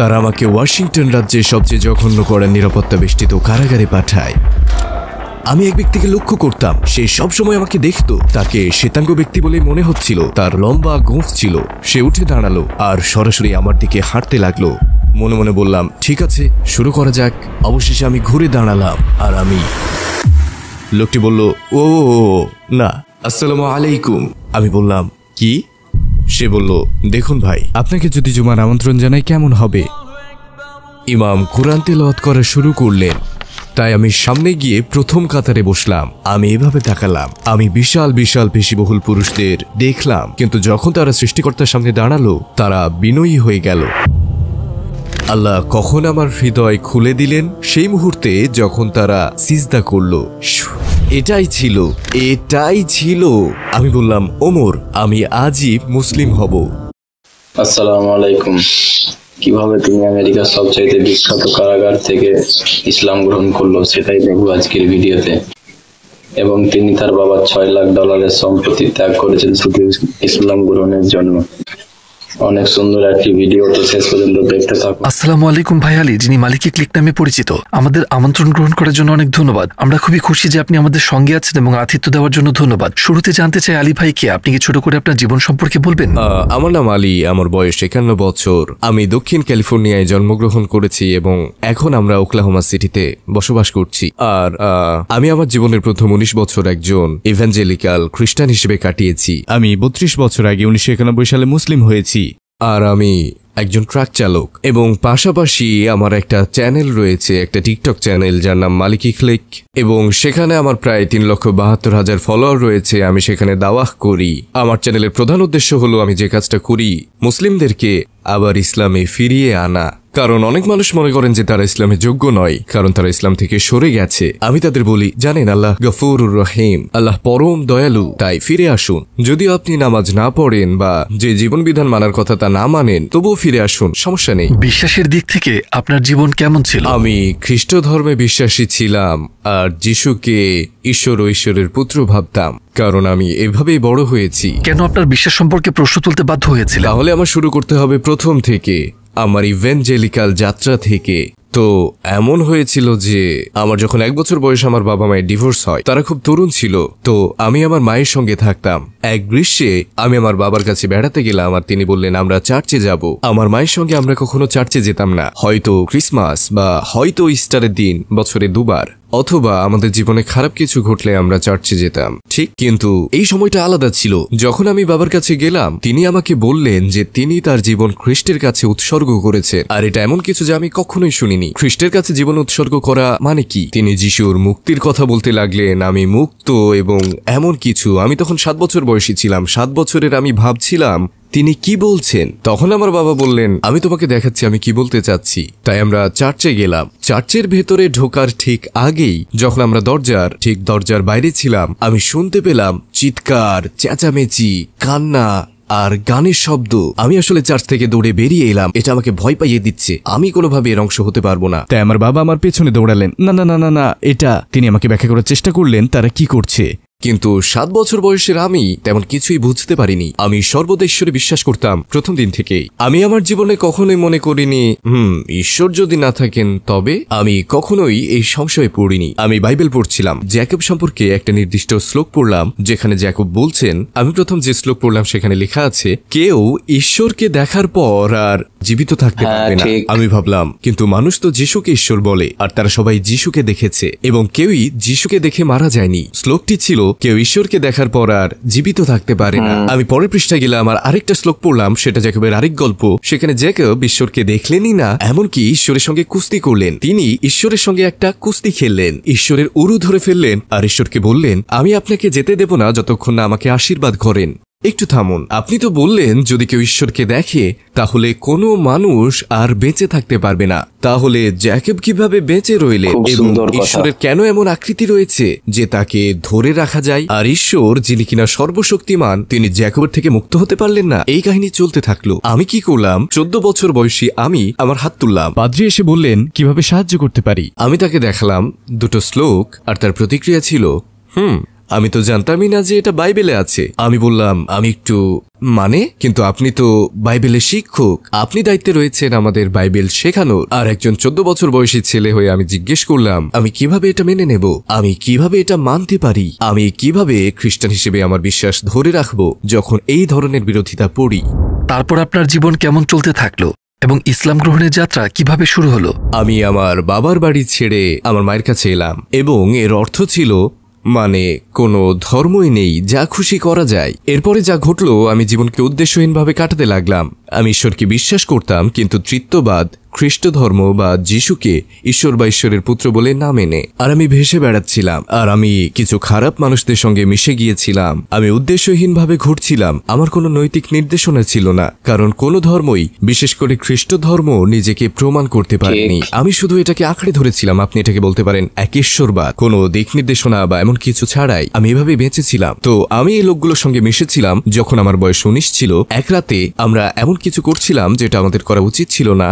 তারা আমাকে ওয়াশিংটন রাজ্যের সবচেয়ে জঘন্য করা নিরাপত্তা বেষ্টিত কারাগারে পাঠায়। আমি এক ব্যক্তিকে লক্ষ্য করতাম, সে সবসময় আমাকে দেখত। তাকে শ্বেতাঙ্গ ব্যক্তি বলে মনে হচ্ছিল। তার লম্বা গোঁফ ছিল। সে উঠে দাঁড়ালো আর সরাসরি আমার দিকে হাঁটতে লাগলো। মনে মনে বললাম, ঠিক আছে, শুরু করা যাক। অবশেষে আমি ঘুরে দাঁড়ালাম আর লোকটি বলল, ও না, আসসালামু আলাইকুম। আমি বললাম, কি? সে বলল, দেখুন ভাই, আপনাকে যদি জুমার আমন্ত্রণ জানাই কেমন হবে? ইমাম কুরআন তেলাওয়াত করা শুরু করলেন, তাই আমি সামনে গিয়ে প্রথম কাতারে বসলাম। আমি এভাবে তাকালাম। আমি বিশাল বিশাল পেশিবহুল পুরুষদের দেখলাম, কিন্তু যখন তারা সৃষ্টিকর্তার সামনে দাঁড়ালো, তারা বিনয়ী হয়ে গেল। আল্লাহ কখন আমার হৃদয় খুলে দিলেন? সেই মুহূর্তে যখন তারা সিজদা করল। এটাই ছিল। আমি বললাম, ওমর, আমি আজই মুসলিম হব। আসসালামু আলাইকুম। কিভাবে তুমি আমেরিকার সবচাইতে বিখ্যাত কারাগার থেকে ইসলাম গ্রহণ করলো সেটাই দেখবো আজকের ভিডিওতে। এবং তিনি তার বাবার $6 লাখ সম্পত্তি ত্যাগ করেছেন শুধু ইসলাম গ্রহণের জন্য। অনেক সুন্দর একটি ভিডিও, তো শেষ পর্যন্ত দেখতে থাকুন। আসসালামু আলাইকুম ভাই আলী, যিনি মালিকি ক্লিক নামে পরিচিত। আমাদের আমন্ত্রণ গ্রহণ করার জন্য অনেক ধন্যবাদ। আমরা খুবই খুশি যে আপনি আমাদের সঙ্গে আছেন এবং আতিথ্য দেওয়ার জন্য ধন্যবাদ। শুরুতে জানতে চাই আলী ভাই কে, আপনি কি ছোট করে আপনার জীবন সম্পর্কে বলবেন? আমার নাম আলী, আমার বয়স 51 বছর। আমি দক্ষিণ ক্যালিফোর্নিয়ায় জন্মগ্রহণ করেছি এবং এখন আমরা ওকলাহোমা সিটিতে বসবাস করছি। আর আমি আমার জীবনের প্রথম 19 বছর একজন ইভাঞ্জেলিক্যাল খ্রিস্টান হিসেবে কাটিয়েছি। আমি 32 বছর আগে 1991 সালে মুসলিম হয়েছি। আর আমি একজন ট্রাক চালক এবং পাশাপাশি আমার একটা চ্যানেল রয়েছে, একটা টিকটক চ্যানেল যার নাম মালিকি ক্লিক, এবং সেখানে আমার প্রায় 3,72,000 ফলোয়ার রয়েছে। আমি সেখানে দাওয়াহ করি। আমার চ্যানেলের প্রধান উদ্দেশ্য হলো আমি যে কাজটা করি, মুসলিমদেরকে আবার ইসলামে ফিরিয়ে আনা। কারণ অনেক মানুষ মনে করেন যে তারা ইসলামে যোগ্য নয়, কারণ তারা ইসলাম থেকে সরে গেছে। আমি তাদের বলি, জানেন আল্লাহ গফুরুর রহিম, আল্লাহ পরম দয়ালু, তাই ফিরে আসুন। যদিও আপনি নামাজ না পড়েন বা যে জীবন বিধান মানার কথা তা না মানেন, তবুও ফিরে আসুন, সমস্যা নেই। বিশ্বাসের দিক থেকে আপনার জীবন কেমন ছিল? আমি খ্রিস্ট ধর্মে বিশ্বাসী ছিলাম আর যিশুকে ঈশ্বর ও ঈশ্বরের পুত্র ভাবতাম, কারণ আমি এভাবেই বড় হয়েছি। কেন আপনার বিশ্বাস সম্পর্কে প্রশ্ন তুলতে বাধ্য হয়েছিল? তাহলে আমার শুরু করতে হবে প্রথম থেকে, আমার ইভেঞ্জেলিক্যাল যাত্রা থেকে। তো এমন হয়েছিল যে আমার যখন 1 বছর বয়স আমার বাবা মায়ের ডিভোর্স হয়। তারা খুব তরুণ ছিল। তো আমি আমার মায়ের সঙ্গে থাকতাম। এক গ্রীষ্মে আমি আমার বাবার কাছে বেড়াতে গেলাম আর তিনি বললেন আমরা চার্চে যাব। আমার মায়ের সঙ্গে আমরা কখনো চার্চে যেতাম না, হয়তো ক্রিসমাস বা হয়তো ইস্টারের দিন বছরে 2 বার, অথবা আমাদের জীবনে খারাপ কিছু ঘটলে আমরা চার্চে যেতাম, ঠিক। কিন্তু এই সময়টা আলাদা ছিল। যখন আমি বাবার কাছে গেলাম, তিনি আমাকে বললেন যে তিনি তার জীবন খ্রিস্টের কাছে উৎসর্গ করেছেন। আর এটা এমন কিছু যা আমি কখনোই শুনিনি। খ্রিস্টের কাছে জীবন উৎসর্গ করা মানে কি? তিনি যিশুর মুক্তির কথা বলতে লাগলেন, আমি মুক্ত এবং এমন কিছু। আমি তখন 7 বছর বয়সী ছিলাম। 7 বছরের আমি ভাবছিলাম তিনি কি বলছেন। তখন আমার বাবা বললেন, আমি তোমাকে দেখাচ্ছি আমি কি বলতে চাচ্ছি। তাই আমরা চার্চে গেলাম। চার্চের ভেতরে ঢোকার ঠিক আগেই, যখন আমরা দরজার বাইরে ছিলাম, আমি শুনতে পেলাম চিৎকার, চেঁচামেচি, কান্না আর গানের শব্দ। আমি আসলে চার্চ থেকে দৌড়ে বেরিয়ে এলাম। এটা আমাকে ভয় পাইয়ে দিচ্ছে। আমি কোনোভাবে এর অংশ হতে পারবো না। তাই আমার বাবা আমার পেছনে দৌড়ালেন। না না না না না, এটা তিনি আমাকে ব্যাখ্যা করার চেষ্টা করলেন তারা কি করছে। কিন্তু 7 বছর বয়সের আমি তেমন কিছুই বুঝতে পারিনি। আমি সর্বদা ঈশ্বরে বিশ্বাস করতাম প্রথম দিন থেকেই। আমি আমার জীবনে কখনোই মনে করিনি ঈশ্বর যদি না থাকেন তবে। আমি কখনোই এই সংশয়ে পড়িনি। আমি বাইবেল পড়ছিলাম। জ্যাকব সম্পর্কে একটা নির্দিষ্ট শ্লোক পড়লাম, যেখানে জ্যাকব বলছেন, আমি প্রথম যে শ্লোক পড়লাম সেখানে লেখা আছে, কেউ ঈশ্বরকে দেখার পর আর জীবিত থাকতে পারবে না। আমি ভাবলাম, কিন্তু মানুষ তো যিশুকে ঈশ্বর বলে, আর তারা সবাই যিশুকে দেখেছে এবং কেউই যিশুকে দেখে মারা যায়নি। শ্লোকটি ছিল, কেউ ঈশ্বরকে দেখার পর আর জীবিত থাকতে পারে না। আমি পরের পৃষ্ঠায় গেলাম আর আরেকটা শ্লোক পড়লাম, সেটা জ্যাকবের আরেক গল্প। সেখানে জ্যাকব ঈশ্বরকে দেখলেনই না, এমনকি ঈশ্বরের সঙ্গে কুস্তি করলেন। তিনি ঈশ্বরের সঙ্গে একটা কুস্তি খেললেন, ঈশ্বরের উরু ধরে ফেললেন আর ঈশ্বরকে বললেন, আমি আপনাকে যেতে দেব না যতক্ষণ না আমাকে আশীর্বাদ করেন। একটু থামুন, আপনি তো বললেন যদি কেউ ঈশ্বরকে দেখে তাহলে কোনো মানুষ আর বেঁচে থাকতে পারবে না। তাহলে জ্যাকব কিভাবে বেঁচে রইলেন এবং ঈশ্বরের কেন এমন আকৃতি রয়েছে যে তাকে ধরে রাখা যায়? আর ঈশ্বর যিনি কিনা সর্বশক্তিমান, তিনি জ্যাকবের থেকে মুক্ত হতে পারলেন না। এই কাহিনী চলতে থাকলো। আমি কি করলাম, 14 বছর বয়সী আমি আমার হাত তুললাম। পাদ্রী এসে বললেন কিভাবে সাহায্য করতে পারি। আমি তাকে দেখালাম 2টো শ্লোক আর তার প্রতিক্রিয়া ছিল আমি তো জানতামই না যে এটা বাইবেলে আছে। আমি বললাম আমি একটু কিন্তু আপনি তো বাইবেলের শিক্ষক, আপনি দায়িত্বে রয়েছেন আমাদের বাইবেল শেখানোর। আর একজন 14 বছর বয়সী ছেলে হয়ে আমি জিজ্ঞেস করলাম আমি কিভাবে এটা মেনে নেব, আমি কিভাবে এটা মানতে পারি, আমি কিভাবে খ্রিস্টান হিসেবে আমার বিশ্বাস ধরে রাখবো যখন এই ধরনের বিরোধিতা পড়ি। তারপর আপনার জীবন কেমন চলতে থাকলো এবং ইসলাম গ্রহণের যাত্রা কিভাবে শুরু হলো? আমি আমার বাবার বাড়ি ছেড়ে আমার মায়ের কাছে এলাম এবং এর অর্থ ছিল কোনো ধর্মই নেই, যা খুশি করা যায়। এরপরে যা ঘটলো, আমি জীবনকে উদ্দেশ্যহীনভাবে কাটাতে লাগলাম। আমি ঈশ্বরকে বিশ্বাস করতাম, কিন্তু তৃত্ববাদ, খ্রিস্ট ধর্ম বা যিশুকে ঈশ্বর বা ঈশ্বরের পুত্র বলে না মেনে। আর আমি ভেসে বেড়াচ্ছিলাম, আর আমি কিছু খারাপ মানুষদের সঙ্গে মিশে গিয়েছিলাম। আমি উদ্দেশ্যহীনভাবে ঘুরছিলাম। আমার কোনো নৈতিক নির্দেশনা ছিল না, কারণ কোনো ধর্মই, বিশেষ করে খ্রিস্ট ধর্ম, নিজেকে প্রমাণ করতে পারেনি। আমি শুধু এটাকে আঁকড়ে ধরেছিলাম। আপনি এটাকে বলতে পারেন একেশ্বরবাদ। কোনো দিক নির্দেশনা বা এমন কিছু ছাড়াই আমি এভাবে বেঁচেছিলাম। তো আমি এই লোকগুলোর সঙ্গে মিশেছিলাম যখন আমার বয়স 19 ছিল। এক রাতে আমরা এমন কিছু করছিলাম যেটা আমাদের করা উচিত ছিল না।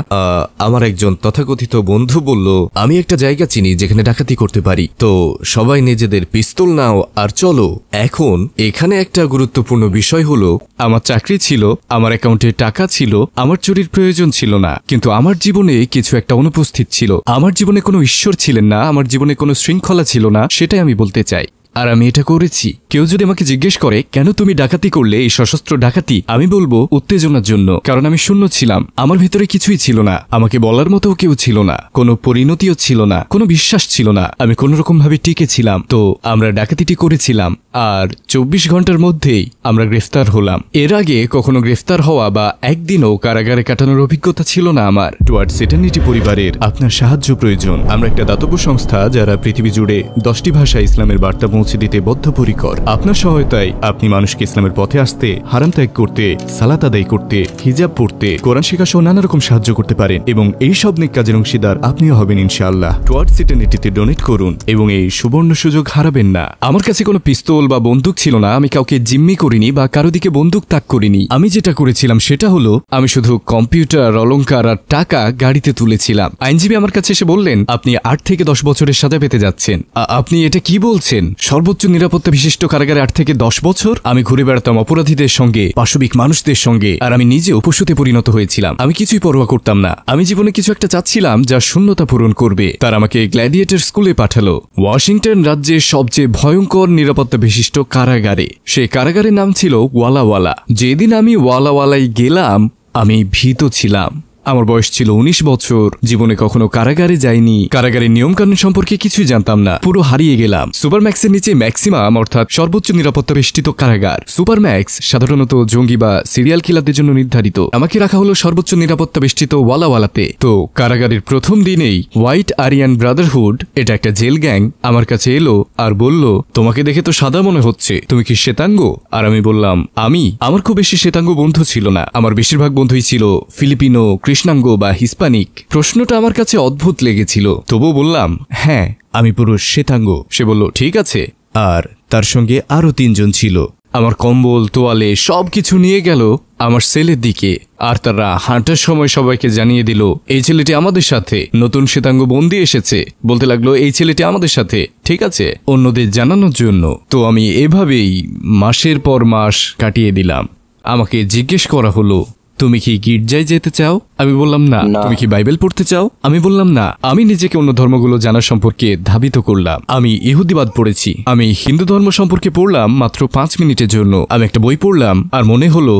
আমার একজন তথাকথিত বন্ধু বলল, আমি একটা জায়গা চিনি যেখানে ডাকাতি করতে পারি, তো সবাই নিজেদের পিস্তল নাও আর চলো। এখন এখানে একটা গুরুত্বপূর্ণ বিষয় হলো, আমার চাকরি ছিল, আমার অ্যাকাউন্টে টাকা ছিল, আমার চুরির প্রয়োজন ছিল না, কিন্তু আমার জীবনে কিছু একটা অনুপস্থিত ছিল। আমার জীবনে কোনো ঈশ্বর ছিলেন না, আমার জীবনে কোনো শৃঙ্খলা ছিল না, সেটাই আমি বলতে চাই। আর আমি এটা করেছি। কেউ যদি আমাকে জিজ্ঞেস করে কেন তুমি ডাকাতি করলে, এই সশস্ত্র ডাকাতি, আমি বলবো উত্তেজনার জন্য। কারণ আমি শূন্য ছিলাম, আমার ভিতরে কিছুই ছিল না, আমাকে বলার মতো কেউ ছিল না, কোনো পরিণতিও ছিল না, কোনো বিশ্বাস ছিল না, আমি কোনো রকম ভাবে টিকে ছিলাম। তো আমরা ডাকাতিটি করেছিলাম, আর 24 ঘন্টার মধ্যেই আমরা গ্রেফতার হলাম। এর আগে কখনো গ্রেফতার হওয়া বা একদিনও কারাগারে কাটানোর অভিজ্ঞতা ছিল না আমার। টুয়ার্ডস ইটারনিটি পরিবারের আপনার সাহায্য প্রয়োজন। আমরা একটা দাতব্য সংস্থা যারা পৃথিবী জুড়ে 10টি ভাষায় ইসলামের বার্তা পৌঁছে দিতে বদ্ধপরিকর। আপনার সহায়তায় আপনি মানুষকে ইসলামের পথে আসতে, হারাম ত্যাগ করতে, সালাত আদায় করতে, হিজাব পড়তে, কোরআন শেখা সহ নানা রকম সাহায্য করতে পারেন এবং এই সব নেক কাজের অংশীদার আপনিও হবেন ইনশাআল্লাহ। টুয়ার্ডস ইটারনিটিতে ডোনেট করুন এবং এই সুবর্ণ সুযোগ হারাবেন না। আমার কাছে কোনো পিস্তল বা বন্দুক ছিল না, আমি কাউকে জিম্মি করিনি বা কারো দিকে বন্দুক তাক করিনি। আমি যেটা করেছিলাম সেটা হলো, আমি শুধু কম্পিউটার, অলংকার আর টাকা গাড়িতে তুলেছিলাম। আইনজীবী আমার কাছে এসে বললেন, আপনি 8 থেকে 10 বছরের সাজা পেতে যাচ্ছেন। আপনি এটা কি বলছেন? সর্বোচ্চ নিরাপত্তা বিশিষ্ট কারাগারে 8 থেকে 10 বছর? আমি ঘুরে বেড়াতাম অপরাধীদের সঙ্গে, পাশবিক মানুষদের সঙ্গে, আর আমি নিজেও পশুতে পরিণত হয়েছিলাম। আমি কিছুই পরোয়া করতাম না। আমি জীবনে কিছু একটা চাচ্ছিলাম যা শূন্যতা পূরণ করবে। তার আমাকে গ্ল্যাডিয়েটর স্কুলে পাঠালো, ওয়াশিংটন রাজ্যের সবচেয়ে ভয়ঙ্কর নিরাপত্তা বিশিষ্ট কারাগারে। সে কারাগারের নাম ছিল ওয়ালাওয়ালা। যেদিন আমি ওয়ালাওয়ালাই গেলাম, আমি ভীত ছিলাম। আমার বয়স ছিল 19 বছর, জীবনে কখনো কারাগারে যাইনি, কারাগারের নিয়মকানুন সম্পর্কে কিছুই জানতাম না, পুরো হারিয়ে গেলাম। সুপারম্যাক্সের নিচে ম্যাক্সিমাম অর্থাৎ সর্বোচ্চ নিরাপত্তা বেষ্টিত কারাগার। সুপারম্যাক্স সাধারণত জঙ্গি বা সিরিয়াল কিলারদের জন্য নির্ধারিত। আমাকে রাখা হলো সর্বোচ্চ নিরাপত্তা বেষ্টিত ওয়ালাওয়ালাতে। তো কারাগারের প্রথম দিনেই হোয়াইট আরিয়ান ব্রাদারহুড, এটা একটা জেল গ্যাং, আমার কাছে এলো আর বলল, তোমাকে দেখে তো সাদা মনে হচ্ছে, তুমি কি শ্বেতাঙ্গ? আর আমি বললাম, আমার খুব বেশি শ্বেতাঙ্গ বন্ধু ছিল না, আমার বেশিরভাগ বন্ধুই ছিল ফিলিপিনো, কৃষ্ণাঙ্গ বা হিস্পানিক। প্রশ্নটা আমার কাছে অদ্ভুত লেগেছিল, তবুও বললাম, হ্যাঁ আমি পুরুষ শ্বেতাঙ্গ। সে বলল, ঠিক আছে। আর তার সঙ্গে আরো 3 জন ছিল। আমার কম্বল, তোয়ালে সবকিছু নিয়ে গেল আমার সেলের দিকে, আর তারা হাঁটার সময় সবাইকে জানিয়ে দিল, এই ছেলেটি আমাদের সাথে, নতুন শ্বেতাঙ্গ বন্দি এসেছে। বলতে লাগলো, এই ছেলেটি আমাদের সাথে, ঠিক আছে, অন্যদের জানানোর জন্য। তো আমি এভাবেই মাসের পর মাস কাটিয়ে দিলাম। আমাকে জিজ্ঞেস করা হলো, তুমি কি গির্জায় যেতে চাও? আমি বললাম না। তুমি কি বাইবেল পড়তে চাও? আমি বললাম না। আমি নিজেকে অন্য ধর্মগুলো জানার সম্পর্কে ধাবিত করলাম। আমি ইহুদিবাদ পড়েছি। আমি হিন্দু ধর্ম সম্পর্কে পড়লাম মাত্র 5 মিনিটের জন্য। আমি একটা বই পড়লাম আর মনে হলো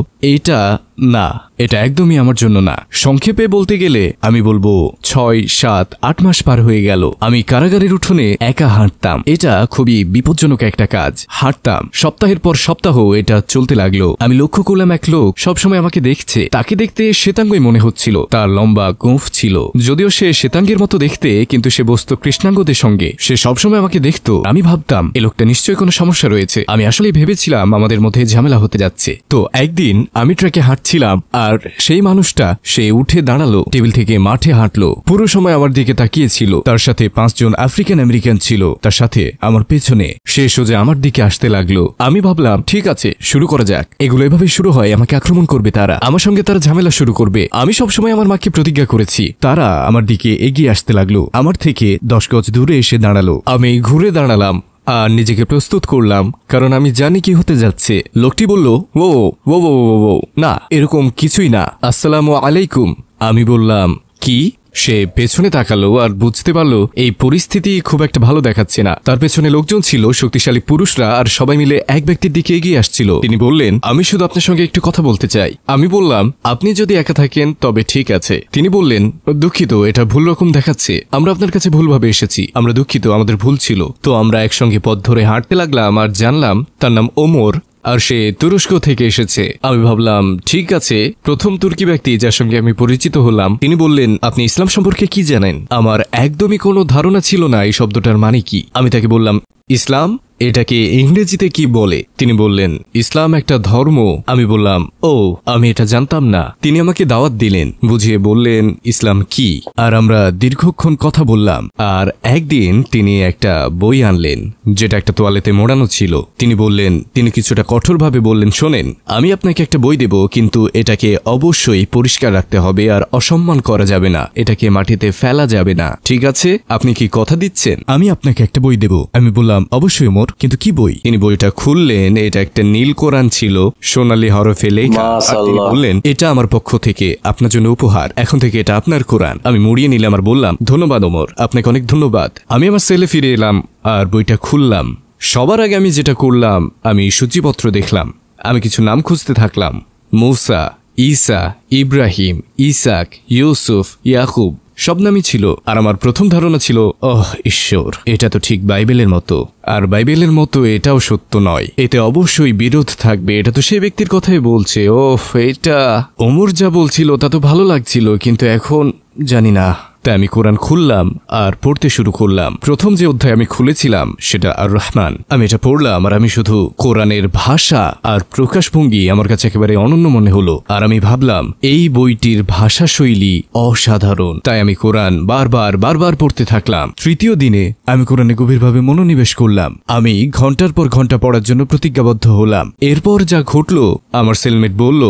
এটা একদমই আমার জন্য না। সংক্ষেপে বলতে গেলে আমি বলবো 6, 7, 8 মাস পার হয়ে গেল। আমি কারাগারের উঠোনে একা হাঁটতাম। এটা খুবই বিপজ্জনক একটা কাজ। হাঁটতাম, সপ্তাহের পর সপ্তাহ এটা চলতে লাগলো। আমি লক্ষ্য করলাম এক লোক সবসময় আমাকে দেখছে। তাকে দেখতে শ্বেতাঙ্গই মনে হচ্ছিল। তার লম্বা গোঁফ ছিল, যদিও সে শ্বেতাঙ্গের মতো দেখতে, কিন্তু সে বসত কৃষ্ণাঙ্গদের সঙ্গে। সে সবসময় আমাকে দেখতো। আমি ভাবতাম, এই লোকটা নিশ্চয়ই কোনো সমস্যা রয়েছে। আমি আসলে ভেবেছিলাম আমাদের মধ্যে ঝামেলা হতে যাচ্ছে। তো একদিন আমি ট্রেকে হাঁটছিলাম, আর সেই মানুষটা সে উঠে দাঁড়ালো, টেবিল থেকে মাঠে হাঁটলো, পুরো সময় আমার দিকে তাকিয়েছিল। তার সাথে 5 জন আফ্রিকান আমেরিকান ছিল তার সাথে আমার পেছনে। সে সোজা আমার দিকে আসতে লাগলো। আমি ভাবলাম, ঠিক আছে, শুরু করা যাক। এগুলো এভাবে শুরু হয়, আমাকে আক্রমণ করবে তারা, আমার সঙ্গে তারা ঝামেলা শুরু করবে। আমি সবসময় আমার মাকে প্রতিজ্ঞা করেছি। তারা আমার দিকে এগিয়ে আসতে লাগলো, আমার থেকে 10 গজ দূরে এসে দাঁড়ালো। আমি ঘুরে দাঁড়ালাম আর নিজেকে প্রস্তুত করলাম, কারণ আমি জানি কি হতে যাচ্ছে। লোকটি বলল, ও ও ও ও না, এরকম কিছুই না, আসসালামু আলাইকুম। আমি বললাম, কি? সে পেছনে তাকালো আর বুঝতে পারলো এই পরিস্থিতি খুব একটা ভালো দেখাচ্ছে না। তার পেছনে লোকজন ছিল, শক্তিশালী পুরুষরা, আর সবাই মিলে এক ব্যক্তির দিকে এগিয়ে আসছিল। তিনি বললেন, আমি শুধু আপনার সঙ্গে একটু কথা বলতে চাই। আমি বললাম, আপনি যদি একা থাকেন তবে ঠিক আছে। তিনি বললেন, দুঃখিত, এটা ভুল রকম দেখাচ্ছে, আমরা আপনার কাছে ভুলভাবে এসেছি, আমরা দুঃখিত, আমাদের ভুল ছিল। তো আমরা একসঙ্গে পথ ধরে হাঁটতে লাগলাম আর জানলাম তার নাম ওমর আর সে তুরস্ক থেকে এসেছে। আমি ভাবলাম ঠিক আছে, প্রথম তুর্কি ব্যক্তি যার সঙ্গে আমি পরিচিত হলাম। তিনি বললেন, আপনি ইসলাম সম্পর্কে কি জানেন? আমার একদমই কোনো ধারণা ছিল না এই শব্দটার মানে কি। আমি তাকে বললাম, ইসলাম এটাকে ইংরেজিতে কি বলে? তিনি বললেন, ইসলাম একটা ধর্ম। আমি বললাম, ও, আমি এটা জানতাম না। তিনি আমাকে দাওয়াত দিলেন, বুঝিয়ে বললেন ইসলাম কি, আর আমরা দীর্ঘক্ষণ কথা বললাম। আর একদিন তিনি একটা বই আনলেন যেটা একটা তোয়ালেতে মোড়ানো ছিল। তিনি বললেন, তিনি কিছুটা কঠোরভাবে বললেন, শোনেন, আমি আপনাকে একটা বই দেব, কিন্তু এটাকে অবশ্যই পরিষ্কার রাখতে হবে আর অসম্মান করা যাবে না, এটাকে মাটিতে ফেলা যাবে না, ঠিক আছে? আপনি কি কথা দিচ্ছেন? আমি আপনাকে একটা বই দেব। আমি বললাম, অবশ্যই ওমর, কিন্তু কি বই? তিনি বইটা খুললেন, এটা একটা নীল কোরআন ছিল, সোনালী হরফে লেখা। আর তিনি বললেন, এটা আমার পক্ষ থেকে আপনার জন্য উপহার, এখন থেকে এটা আপনার কোরআন। আমি মুড়িয়ে নিলাম আর বললাম, ধন্যবাদ ওমর, আপনাকে অনেক ধন্যবাদ। আমি আমার সেলে ফিরে এলাম আর বইটা খুললাম। সবার আগে আমি যেটা করলাম, আমি সূচিপত্র দেখলাম। আমি কিছু নাম খুঁজতে থাকলাম, মূসা, ঈসা, ইব্রাহিম, ইসাক, ইউসুফ, ইয়াকুব, সব নামই ছিল। আর আমার প্রথম ধারণা ছিল, ওহ ঈশ্বর, এটা তো ঠিক বাইবেলের মতো। আর বাইবেলের মতো এটাও সত্য নয়, এতে অবশ্যই বিরোধ থাকবে, এটা তো সেই ব্যক্তির কথাই বলছে। ওহ, এটা ওমর যা বলছিল তা তো ভালো লাগছিল, কিন্তু এখন জানি না। তাই আমি কোরআন খুললাম আর পড়তে শুরু করলাম। প্রথম যে অধ্যায় আমি খুলেছিলাম সেটা আর রহমান। আমি এটা পড়লাম আর আমি শুধু কোরআনের ভাষা আর প্রকাশভঙ্গি আমার কাছে একেবারে অনন্য মনে হলো। আর আমি ভাবলাম এই বইটির ভাষা শৈলী অসাধারণ। তাই আমি কোরআন বারবার পড়তে থাকলাম। তৃতীয় দিনে আমি কোরআনে গভীরভাবে মনোনিবেশ করলাম। আমি ঘন্টার পর ঘন্টা পড়ার জন্য প্রতিজ্ঞাবদ্ধ হলাম। এরপর যা ঘটল, আমার সেলমেট বলল,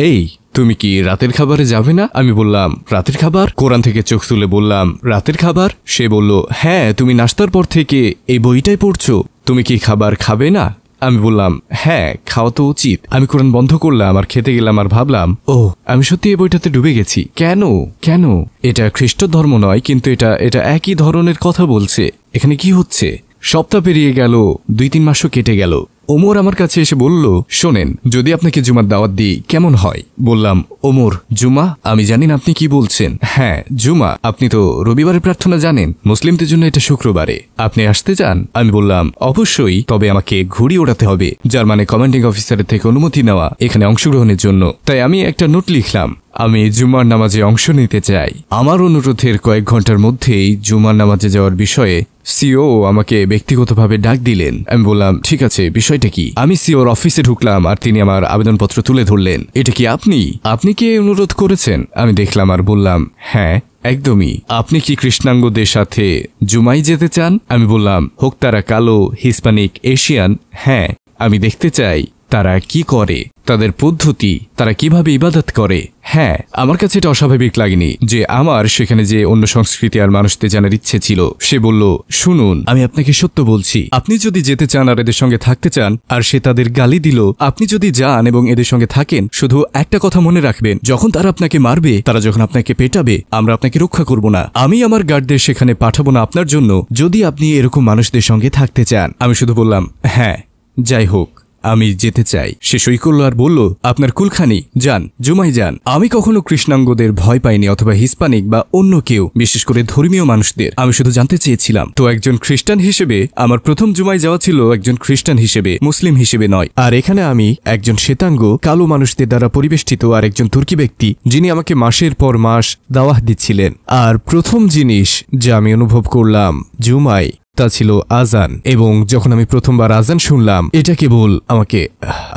এই তুমি কি রাতের খাবারে যাবে না? আমি বললাম, রাতের খাবার? কোরআন থেকে চোখ তুলে বললাম, রাতের খাবার? সে বলল, হ্যাঁ, তুমি নাস্তার পর থেকে এই বইটাই পড়ছো, তুমি কি খাবার খাবে না? আমি বললাম, হ্যাঁ, খাওয়া তো উচিত। আমি কোরআন বন্ধ করলাম আর খেতে গেলাম আর ভাবলাম, ও, আমি সত্যি এই বইটাতে ডুবে গেছি। কেন? এটা খ্রিস্ট ধর্ম নয়, কিন্তু এটা একই ধরনের কথা বলছে। এখানে কি হচ্ছে? সপ্তাহ পেরিয়ে গেল, 2-3 মাসও কেটে গেল। ওমর আমার কাছে এসে বলল, শোনেন, যদি আপনাকে জুমার দাওয়াত দিই কেমন হয়? বললাম, ওমর, জুমা? আমি জানি না আপনি কি বলছেন। হ্যাঁ, জুমা। আপনি তো রবিবারের প্রার্থনা জানেন, মুসলিমদের জন্য এটা শুক্রবারে। আপনি আসতে চান? আমি বললাম, অবশ্যই, তবে আমাকে ঘুড়ি ওড়াতে হবে, যার মানে কমান্ডিং অফিসারের থেকে অনুমতি নেওয়া এখানে অংশগ্রহণের জন্য। তাই আমি একটা নোট লিখলাম, আমি জুমার নামাজে অংশ নিতে চাই। আমার অনুরোধের কয়েক ঘন্টার মধ্যেই জুমার নামাজে যাওয়ার বিষয়ে সিও আমাকে ব্যক্তিগতভাবে ডাক দিলেন। আমি বললাম, ঠিক আছে, বিষয়টা কি? আমি সিওর অফিসে ঢুকলাম আর তিনি আমার আবেদনপত্র তুলে ধরলেন। এটা কি আপনি কি অনুরোধ করেছেন? আমি দেখলাম আর বললাম, হ্যাঁ, একদমই। আপনি কি কৃষ্ণাঙ্গদের সাথে জুমাই যেতে চান? আমি বললাম, হোক তারা কালো, হিস্পানিক, এশিয়ান। হ্যাঁ, আমি দেখতে চাই তারা কি করে, তাদের পদ্ধতি, তারা কিভাবে ইবাদত করে। হ্যাঁ, আমার কাছে এটা অস্বাভাবিক লাগেনি যে আমার সেখানে যে অন্য সংস্কৃতি আর মানুষদের জানার ইচ্ছে ছিল। সে বলল, শুনুন, আমি আপনাকে সত্য বলছি, আপনি যদি যেতে চান আর এদের সঙ্গে থাকতে চান, আর সে তাদের গালি দিল, আপনি যদি যান এবং এদের সঙ্গে থাকেন, শুধু একটা কথা মনে রাখবেন, যখন তারা আপনাকে মারবে, তারা যখন আপনাকে পেটাবে, আমরা আপনাকে রক্ষা করব না। আমি আমার গার্ডদের সেখানে পাঠাবো না আপনার জন্য, যদি আপনি এরকম মানুষদের সঙ্গে থাকতে চান। আমি শুধু বললাম, হ্যাঁ, যাই হোক, আমি যেতে চাই। সে সই করল আর বলল, আপনার কুলখানি, যান, জুমাই যান। আমি কখনো কৃষ্ণাঙ্গদের ভয় পাইনি, অথবা হিস্পানিক বা অন্য কেউ, বিশেষ করে ধর্মীয় মানুষদের। আমি শুধু জানতে চেয়েছিলাম। তো একজন খ্রিস্টান হিসেবে আমার প্রথম জুমাই যাওয়া ছিল একজন খ্রিস্টান হিসেবে, মুসলিম হিসেবে নয়। আর এখানে আমি একজন শ্বেতাঙ্গ কালো মানুষদের দ্বারা পরিবেষ্টিত আর একজন তুর্কি ব্যক্তি, যিনি আমাকে মাসের পর মাস দাওয়াত দিচ্ছিলেন। আর প্রথম জিনিস যা আমি অনুভব করলাম জুমাই, তা ছিল আজান। এবং যখন আমি প্রথমবার আজান শুনলাম, এটা কেবল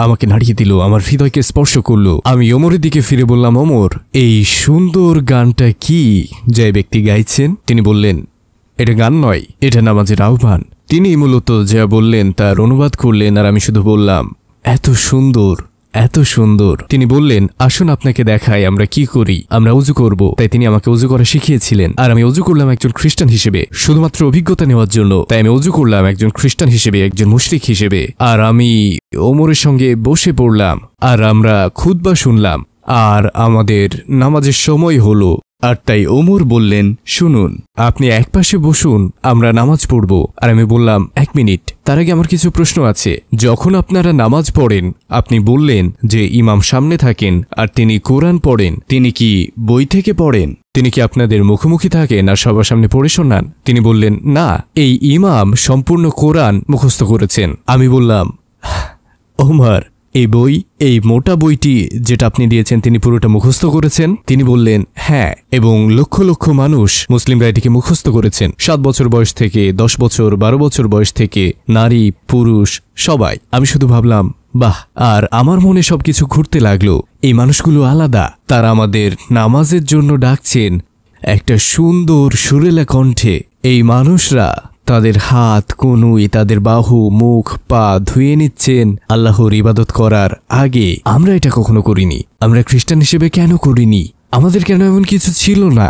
আমাকে নাড়িয়ে দিল, আমার হৃদয়কে স্পর্শ করলো। আমি ওমরের দিকে ফিরে বললাম, ওমর, এই সুন্দর গানটা কি যে ব্যক্তি গাইছেন? তিনি বললেন, এটা গান নয়, এটা নামাজের আহ্বান। তিনি মূলত যা বললেন তার অনুবাদ করলেন, আর আমি শুধু বললাম, এত সুন্দর, এত সুন্দর। তিনি বললেন, আসুন আপনাকে দেখাই আমরা কি করি। আমরা উজু করব। তাই তিনি আমাকে উজু করা শিখিয়েছিলেন। আর আমি উজু করলাম একজন খ্রিস্টান হিসেবে, শুধুমাত্র অভিজ্ঞতা নেওয়ার জন্য। তাই আমি উজু করলাম একজন খ্রিস্টান হিসেবে, একজন মুশরিক হিসেবে। আর আমি ওমরের সঙ্গে বসে পড়লাম, আর আমরা খুতবা শুনলাম, আর আমাদের নামাজের সময় হলো। আর তাই ওমর বললেন, শুনুন, আপনি একপাশে বসুন, আমরা নামাজ পড়ব। আর আমি বললাম, 1 মিনিট, তার আগে আমার কিছু প্রশ্ন আছে। যখন আপনারা নামাজ পড়েন, আপনি বললেন যে ইমাম সামনে থাকেন আর তিনি কোরআন পড়েন, তিনি কি বই থেকে পড়েন? তিনি কি আপনাদের মুখোমুখি থাকেন আর সবার সামনে পড়ে শোনান? তিনি বললেন, না, এই ইমাম সম্পূর্ণ কোরআন মুখস্থ করেছেন। আমি বললাম, ওমর, এই বই, এই মোটা বইটি যেটা আপনি দিয়েছেন, তিনি পুরোটা মুখস্থ করেছেন? তিনি বললেন, হ্যাঁ, এবং লক্ষ লক্ষ মানুষ মুসলিমরা এটিকে মুখস্থ করেছেন। 7 বছর বয়স থেকে 10 বছর 12 বছর বয়স থেকে, নারী পুরুষ সবাই। আমি শুধু ভাবলাম, বাহ। আর আমার মনে সবকিছু ঘুরতে লাগলো। এই মানুষগুলো আলাদা, তারা আমাদের নামাজের জন্য ডাকছেন একটা সুন্দর সুরেলা কণ্ঠে। এই মানুষরা তাদের হাত, কনুই, তাদের বাহু, মুখ, পা ধুয়ে নিচ্ছেন আল্লাহর ইবাদত করার আগে। আমরা এটা কখনো করিনি। আমরা খ্রিস্টান হিসেবে কেন করিনি? আমাদের কেন এমন কিছু ছিল না?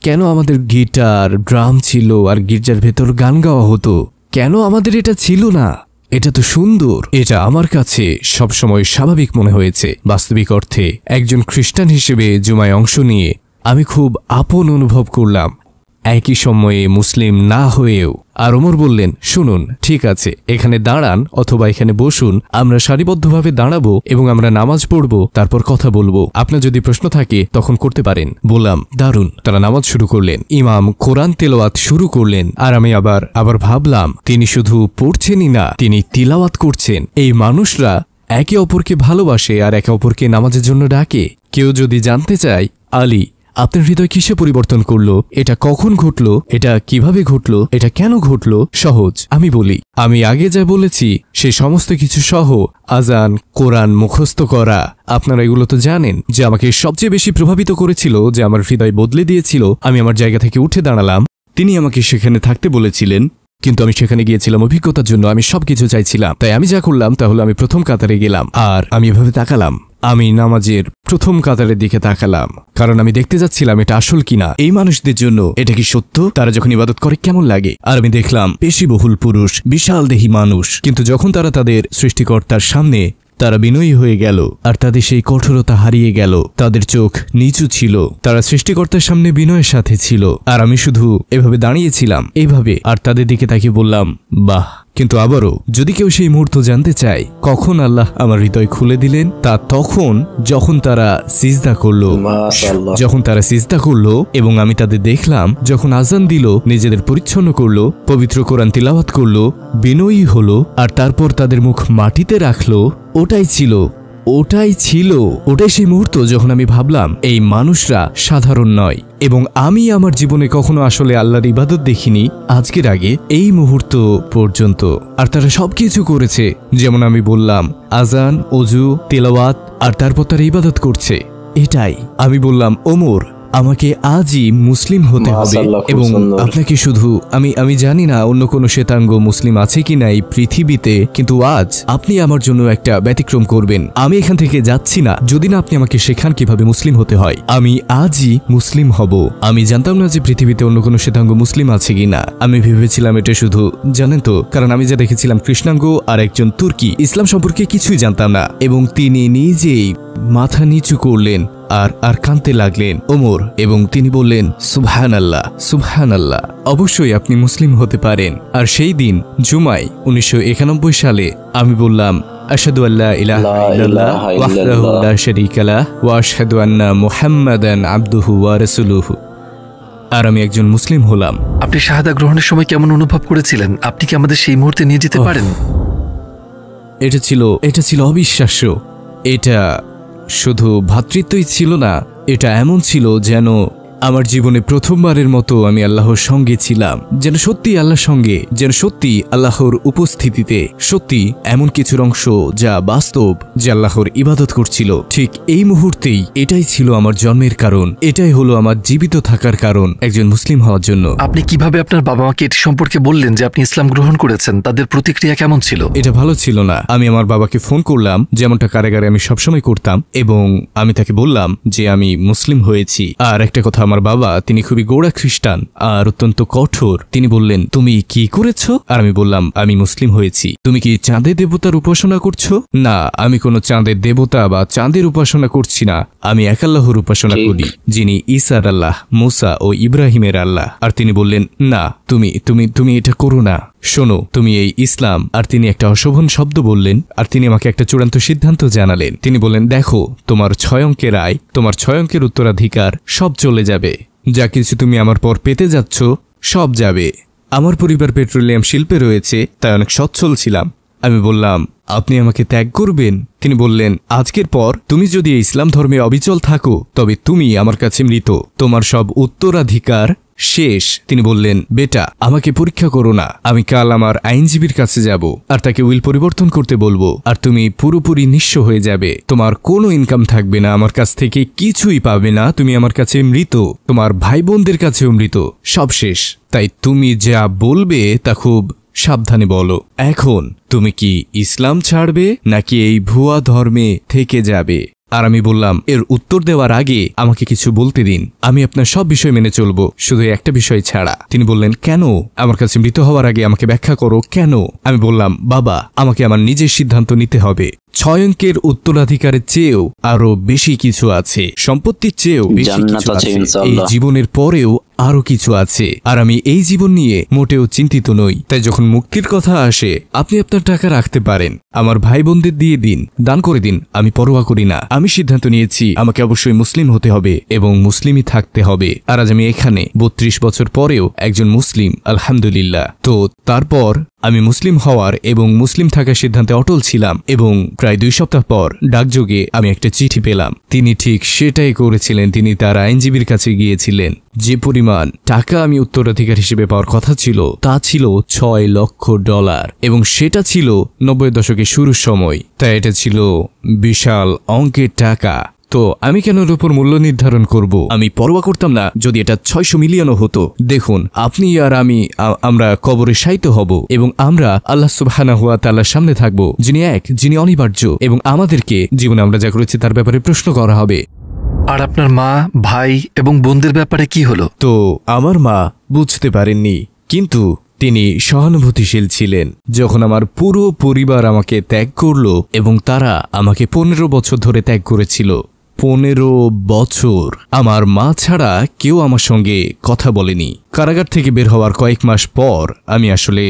কেন আমাদের গিটার, ড্রাম ছিল আর গির্জার ভেতর গান গাওয়া হতো? কেন আমাদের এটা ছিল না? এটা তো সুন্দর। এটা আমার কাছে সবসময় স্বাভাবিক মনে হয়েছে। বাস্তবিক অর্থে একজন খ্রিস্টান হিসেবে জুমায় অংশ নিয়ে আমি খুব আপন অনুভব করলাম, একই সময়ে মুসলিম না হয়েও। আর ওমর বললেন, শুনুন, ঠিক আছে, এখানে দাঁড়ান অথবা এখানে বসুন, আমরা সারিবদ্ধভাবে দাঁড়াবো এবং আমরা নামাজ পড়ব, তারপর কথা বলবো। আপনার যদি প্রশ্ন থাকে তখন করতে পারেন। বললাম, দারুণ। তারা নামাজ শুরু করলেন, ইমাম কোরআন তেলাওয়াত শুরু করলেন। আর আমি আবার ভাবলাম, তিনি শুধু পড়ছেনই না, তিনি তিলাওয়াত করছেন। এই মানুষরা একে অপরকে ভালোবাসে আর একে অপরকে নামাজের জন্য ডাকে। কেউ যদি জানতে চায়, আলী, আপনার হৃদয় কিসে পরিবর্তন করলো? এটা কখন ঘটলো? এটা কিভাবে ঘটলো? এটা কেন ঘটলো? সহজ। আমি বলি, আমি আগে যা বলেছি সে সমস্ত কিছু সহ আজান, কোরআন মুখস্থ করা, আপনারা এগুলো তো জানেন, যে আমাকে সবচেয়ে বেশি প্রভাবিত করেছিল, যে আমার হৃদয় বদলে দিয়েছিল। আমি আমার জায়গা থেকে উঠে দাঁড়ালাম। তিনি আমাকে সেখানে থাকতে বলেছিলেন, কিন্তু আমি সেখানে গিয়েছিলাম অভিজ্ঞতার জন্য। আমি সবকিছু চাইছিলাম। তাই আমি যা করলাম তা হলো, আমি প্রথম কাতারে গেলাম আর আমি এভাবে তাকালাম। আমি নামাজের প্রথম কাতারের দিকে তাকালাম, কারণ আমি দেখতে যাচ্ছিলাম এটা আসল কিনা। এই মানুষদের জন্য এটা কি সত্য? তারা যখন ইবাদত করে কেমন লাগে? আর আমি দেখলাম পেশিবহুল পুরুষ, বিশাল দেহী মানুষ, কিন্তু যখন তারা তাদের সৃষ্টিকর্তার সামনে তারা বিনয়ী হয়ে গেল আর তাদের সেই কঠোরতা হারিয়ে গেল। তাদের চোখ নিচু ছিল, তারা সৃষ্টিকর্তার সামনে বিনয়ের সাথে ছিল। আর আমি শুধু এভাবে দাঁড়িয়েছিলাম, এইভাবে, আর তাদের দিকে তাকিয়ে বললাম, বাহ। কিন্তু আবারও, যদি কেউ সেই মুহূর্ত জানতে চায় কখন আল্লাহ আমার হৃদয় খুলে দিলেন, তা তখন যখন তারা সিজদা করলো। যখন তারা সিজদা করলো এবং আমি তাদের দেখলাম যখন আজান দিল, নিজেদের পরিচ্ছন্ন করলো, পবিত্র কোরআন তিলাওয়াত করলো, বিনয়ী হলো, আর তারপর তাদের মুখ মাটিতে রাখলো। ওটাই সেই মুহূর্ত যখন আমি ভাবলাম, এই মানুষরা সাধারণ নয়। এবং আমি আমার জীবনে কখনো আসলে আল্লাহর ইবাদত দেখিনি আজকের আগে এই মুহূর্ত পর্যন্ত। আর তারা সবকিছু করেছে যেমন আমি বললাম, আজান, ওযু, তেলাওয়াত, আর তারপর তারা ইবাদত করছে। এটাই আমি বললাম, ওমর, আমাকে আজই মুসলিম হতে হবে। এবং আপনাকে শুধু আমি জানি না অন্য কোনো শ্বেতাঙ্গ মুসলিম আছে কিনা এই পৃথিবীতে, কিন্তু আজ আপনি আমার জন্য একটা ব্যতিক্রম করবেন। আমি এখান থেকে যাচ্ছি না যদি না আপনি আমাকে শেখান কিভাবে মুসলিম হতে হয়। আমি আজই মুসলিম হব। আমি জানতাম না যে পৃথিবীতে অন্য কোনো শ্বেতাঙ্গ মুসলিম আছে কিনা। আমি ভেবেছিলাম এটা শুধু, জানেন তো, কারণ আমি যা দেখেছিলাম কৃষ্ণাঙ্গ আর একজন তুর্কি, ইসলাম সম্পর্কে কিছুই জানতাম না। এবং তিনি নিজেই মাথা নিচু করলেন আর কাঁদতে লাগলেন, ওমর, এবং তিনি বললেন, সুবহানাল্লাহ, সুবহানাল্লাহ, অবশ্যই আপনি মুসলিম হতে পারেন। আর সেই দিন জুমায় 1991 সালে আমি বললাম, আশহাদু আল্লা ইলাহা ইল্লাল্লাহ ওয়াহদাহু লা শারীকা লাহ ওয়া আশহাদু আন্না মুহাম্মাদান আবদুহু ওয়া রাসূলুহু। আর আমি একজন মুসলিম হলাম। আপনি শাহাদা গ্রহণের সময় কেমন অনুভব করেছিলেন? আপনি কি আমাদের সেই মুহূর্তে নিয়ে যেতে পারেন? এটা ছিল অবিশ্বাস্য। এটা শুধু ভ্রাতৃত্বই ছিল না, এটা এমন ছিল যেন আমার জীবনে প্রথমবারের মতো আমি আল্লাহর সঙ্গে ছিলাম, যেন সত্যি আল্লাহর সঙ্গে, যেন সত্যি আল্লাহর উপস্থিতিতে, সত্যি এমন কিছুর অংশ যা বাস্তব, যে আল্লাহর ইবাদত করছিল। ঠিক এই মুহূর্তেই এটাই ছিল আমার জন্মের কারণ, এটাই হলো আমার জীবিত থাকার কারণ, একজন মুসলিম হওয়ার জন্য। আপনি কিভাবে আপনার বাবা মাকে এটি সম্পর্কে বললেন যে আপনি ইসলাম গ্রহণ করেছেন? তাদের প্রতিক্রিয়া কেমন ছিল? এটা ভালো ছিল না। আমি আমার বাবাকে ফোন করলাম, যেমনটা কারাগারে আমি সবসময় করতাম, এবং আমি তাকে বললাম যে আমি মুসলিম হয়েছি। আর একটা কথা, আমার বাবা তিনি খুবই গোড়া খ্রিস্টান আর অত্যন্ত কঠোর। তিনি বললেন, তুমি কি করেছো? আর আমি বললাম, আমি মুসলিম হয়েছি। তুমি কি চাঁদের দেবতার উপাসনা করছো? না, আমি কোনো চাঁদের দেবতা বা চাঁদের উপাসনা করছি না। আমি এক আল্লাহর উপাসনা করি, যিনি ঈসার আল্লাহ, মুসা ও ইব্রাহিমের আল্লাহ। আর তিনি বললেন, না, তুমি তুমি তুমি এটা করো না। শোনো, তুমি এই ইসলাম। আর তিনি একটা অশোভন শব্দ বললেন, আর তিনি আমাকে একটা চূড়ান্ত সিদ্ধান্ত জানালেন। তিনি বললেন, দেখো, তোমার 6 অঙ্কের আয়, তোমার 6 অঙ্কের উত্তরাধিকার সব চলে যাবে। যা কিছু তুমি আমার পর পেতে যাচ্ছ সব যাবে। আমার পরিবার পেট্রোলিয়াম শিল্পে রয়েছে, তাই অনেক সচ্ছল ছিলাম। আমি বললাম, আপনি আমাকে ত্যাগ করবেন? তিনি বললেন, আজকের পর তুমি যদি এই ইসলাম ধর্মে অবিচল থাকো, তবে তুমি আমার কাছে মৃত, তোমার সব উত্তরাধিকার শেষ। তিনি বললেন, বেটা, আমাকে পরীক্ষা করো না। আমি কাল আমার আইনজীবীর কাছে যাব আর তাকে উইল পরিবর্তন করতে বলবো, আর তুমি পুরোপুরি নিঃস্ব হয়ে যাবে। তোমার কোনো ইনকাম থাকবে না, আমার কাছ থেকে কিছুই পাবে না। তুমি আমার কাছে মৃত, তোমার ভাই বোনদের কাছেও মৃত, সব শেষ। তাই তুমি যা বলবে তা খুব সাবধানে বলো। এখন তুমি কি ইসলাম ছাড়বে নাকি এই ভুয়া ধর্মে থেকে যাবে? আর আমি বললাম, এর উত্তর দেওয়ার আগে আমাকে কিছু বলতে দিন। আমি আপনার সব বিষয় মেনে চলবো, শুধু একটা বিষয় ছাড়া। তিনি বললেন, কেন? আমার কাছে মৃত হওয়ার আগে আমাকে ব্যাখ্যা করো, কেন? আমি বললাম, বাবা, আমাকে আমার নিজের সিদ্ধান্ত নিতে হবে। 6 অঙ্কের উত্তরাধিকারের চেয়েও আরো বেশি কিছু আছে, সম্পত্তির চেয়েও বেশি কিছু আছে, এই জীবনের পরেও আরো কিছু আছে। আর আমি এই জীবন নিয়ে মোটেও চিন্তিত নই। তাই যখন মুক্তির কথা আসে, আপনি আপনার টাকা রাখতে পারেন, আমার ভাই বোনদের দিয়ে দিন, দান করে দিন, আমি পরোয়া করি না। আমি সিদ্ধান্ত নিয়েছি আমাকে অবশ্যই মুসলিম হতে হবে এবং মুসলিমই থাকতে হবে। আর আজ আমি এখানে 32 বছর পরেও একজন মুসলিম, আলহামদুলিল্লাহ। তো তারপর আমি মুসলিম হওয়ার এবং মুসলিম থাকার সিদ্ধান্তে অটল ছিলাম, এবং প্রায় 2 সপ্তাহ পর ডাকযোগে আমি একটা চিঠি পেলাম। তিনি ঠিক সেটাই করেছিলেন। তিনি তার আইনজীবীর কাছে গিয়েছিলেন। যে পরিমাণ টাকা আমি উত্তরাধিকার হিসেবে পাওয়ার কথা ছিল তা ছিল $6 লক্ষ, এবং সেটা ছিল 90 দশকের শুরুর সময়। তাই এটা ছিল বিশাল অঙ্কের টাকা। তো আমি কেন এর উপর মূল্য নির্ধারণ করব? আমি পরোয়া করতাম না যদি এটা 600 মিলিয়নও হতো। দেখুন, আপনি আর আমি, আমরা কবরে শায়িত হব এবং আমরা আল্লাহ সুবহানাহু ওয়া তাআলার সামনে থাকব, যিনি এক, যিনি অনিবার্য, এবং আমাদেরকে জীবনে আমরা যা করেছি তার ব্যাপারে প্রশ্ন করা হবে। আর আপনার মা, ভাই এবং বোনদের ব্যাপারে কি হলো? তো আমার মা বুঝতে পারেননি, কিন্তু তিনি সহানুভূতিশীল ছিলেন। যখন আমার পুরো পরিবার আমাকে ত্যাগ করলো, এবং তারা আমাকে 15 বছর ধরে ত্যাগ করেছিল, 15 বছর আমার মা ছাড়া কেউ আমার সঙ্গে কথা বলেনি। কারাগার থেকে বের হওয়ার কয়েক মাস পর আমি আসলে